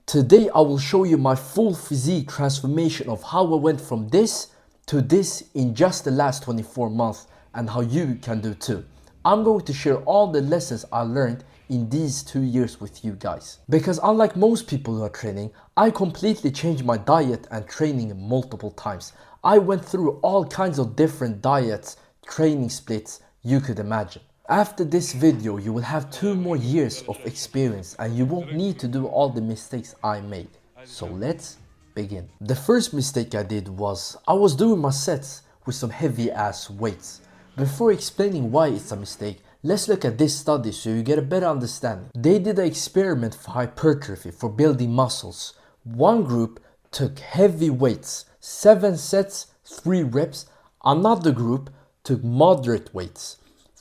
Today I will show you my full physique transformation of how I went from this to this in just the last 24 months and how you can do too. I'm going to share all the lessons I learned in these 2 years with you guys. Because unlike most people who are training, I completely changed my diet and training multiple times. I went through all kinds of different diets, training splits you could imagine. After this video, you will have 2 more years of experience and you won't need to do all the mistakes I made. So let's begin. The first mistake I did was I was doing my sets with some heavy ass weights. Before explaining why it's a mistake, let's look at this study so you get a better understanding. They did an experiment for hypertrophy, for building muscles. One group took heavy weights, 7 sets, 3 reps. Another group took moderate weights,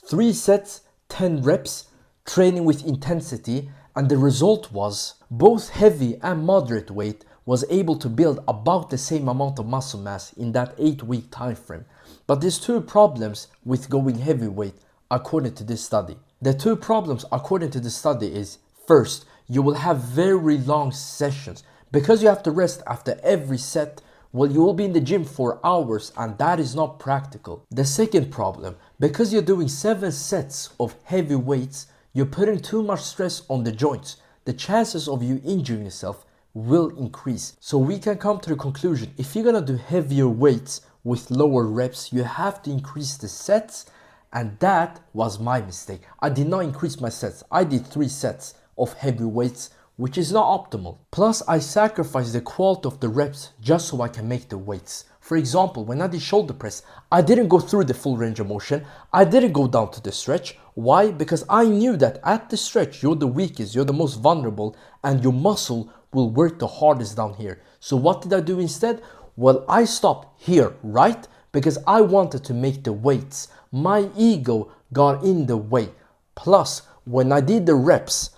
3 sets, 10 reps, training with intensity, and the result was both heavy and moderate weight was able to build about the same amount of muscle mass in that 8-week time frame. But there's 2 problems with going heavyweight according to this study. The 2 problems according to the study is, first, you will have very long sessions. Because you have to rest after every set, well, you will be in the gym for hours and that is not practical. The second problem, because you're doing 7 sets of heavy weights, you're putting too much stress on the joints. The chances of you injuring yourself will increase. So we can come to the conclusion, if you're gonna do heavier weights with lower reps, you have to increase the sets, and that was my mistake. I did not increase my sets. I did 3 sets of heavy weights, which is not optimal. Plus, I sacrificed the quality of the reps just so I can make the weights. For example, when I did shoulder press, I didn't go through the full range of motion. I didn't go down to the stretch. Why? Because I knew that at the stretch, you're the weakest, you're the most vulnerable, and your muscle will work the hardest down here. So what did I do instead? Well, I stopped here, right? Because I wanted to make the weights. My ego got in the way. Plus, when I did the reps,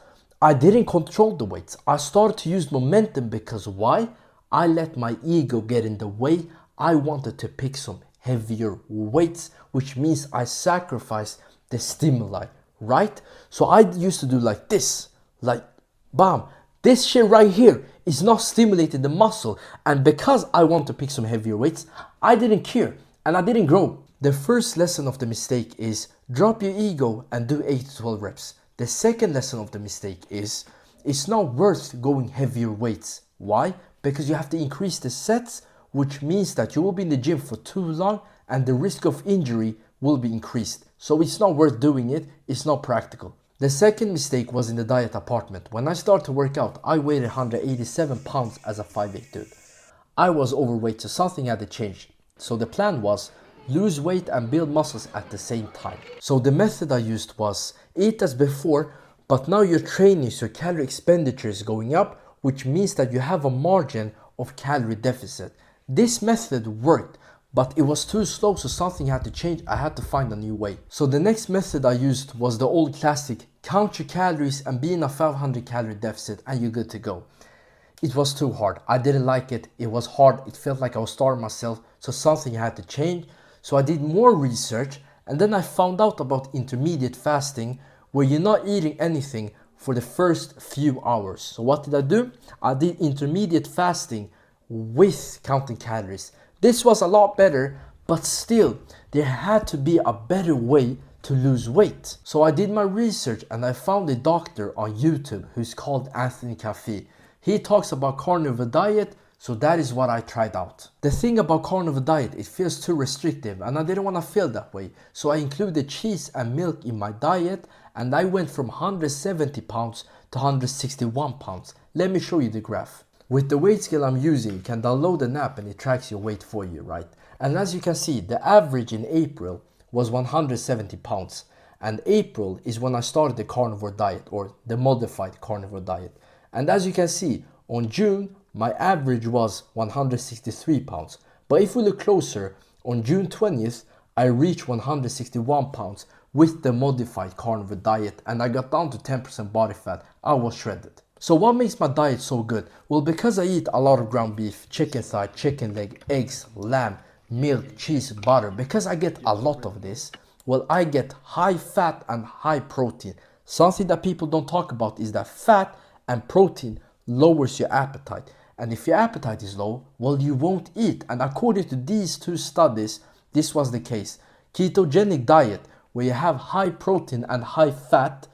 I didn't control the weights. I started to use momentum because why? I let my ego get in the way. I wanted to pick some heavier weights, which means I sacrificed the stimuli, right? So I used to do like this, like bam. This shit right here is not stimulating the muscle. And because I want to pick some heavier weights, I didn't care and I didn't grow. The first lesson of the mistake is drop your ego and do 8 to 12 reps. The second lesson of the mistake is it's not worth going heavier weights. Why? Because you have to increase the sets, which means that you will be in the gym for too long and the risk of injury will be increased. So it's not worth doing it. It's not practical. The second mistake was in the diet apartment. When I started to work out, I weighed 187 pounds as a 5'8" dude. I was overweight, so something had to change. So the plan was lose weight and build muscles at the same time. So the method I used was eat as before, but now your training, so your calorie expenditure is going up, which means that you have a margin of calorie deficit. This method worked, but it was too slow, so something had to change. I had to find a new way. So the next method I used was the old classic, count your calories and be in a 500 calorie deficit and you're good to go. It was too hard. I didn't like it. It was hard. It felt like I was starving myself, so something had to change. So I did more research and then I found out about intermediate fasting, where you're not eating anything for the first few hours. So what did I do? I did intermediate fasting with counting calories. This was a lot better, but still there had to be a better way to lose weight. So I did my research and I found a doctor on YouTube who's called Anthony Caffey. He talks about carnivore diet, so that is what I tried out. The thing about carnivore diet, it feels too restrictive and I didn't want to feel that way. So I included cheese and milk in my diet and I went from 170 pounds to 161 pounds. Let me show you the graph. With the weight scale I'm using, you can download an app and it tracks your weight for you, right? And as you can see, the average in April was 170 pounds. And April is when I started the carnivore diet, or the modified carnivore diet. And as you can see, on June, my average was 163 pounds. But if we look closer, on June 20th, I reached 161 pounds with the modified carnivore diet and I got down to 10% body fat. I was shredded. So what makes my diet so good? Well, because I eat a lot of ground beef, chicken thigh, chicken leg, eggs, lamb, milk, cheese, butter, because I get a lot of this, well, I get high fat and high protein. Something that people don't talk about is that fat and protein lowers your appetite. And if your appetite is low, well, you won't eat. And according to these two studies, this was the case. Ketogenic diet, where you have high protein and high fat,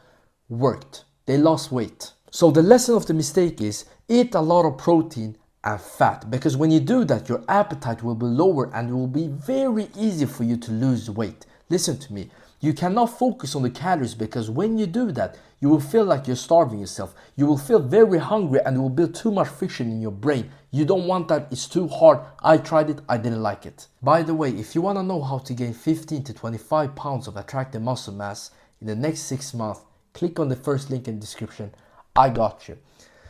worked. They lost weight. So the lesson of the mistake is eat a lot of protein and fat, because when you do that, your appetite will be lower and it will be very easy for you to lose weight. Listen to me. You cannot focus on the calories, because when you do that, you will feel like you're starving yourself. You will feel very hungry and it will build too much friction in your brain. You don't want that. It's too hard. I tried it. I didn't like it. By the way, if you want to know how to gain 15 to 25 pounds of attractive muscle mass in the next 6 months, click on the first link in the description. I got you.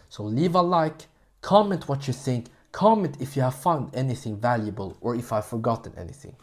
So leave a like, comment what you think, comment if you have found anything valuable or if I've forgotten anything.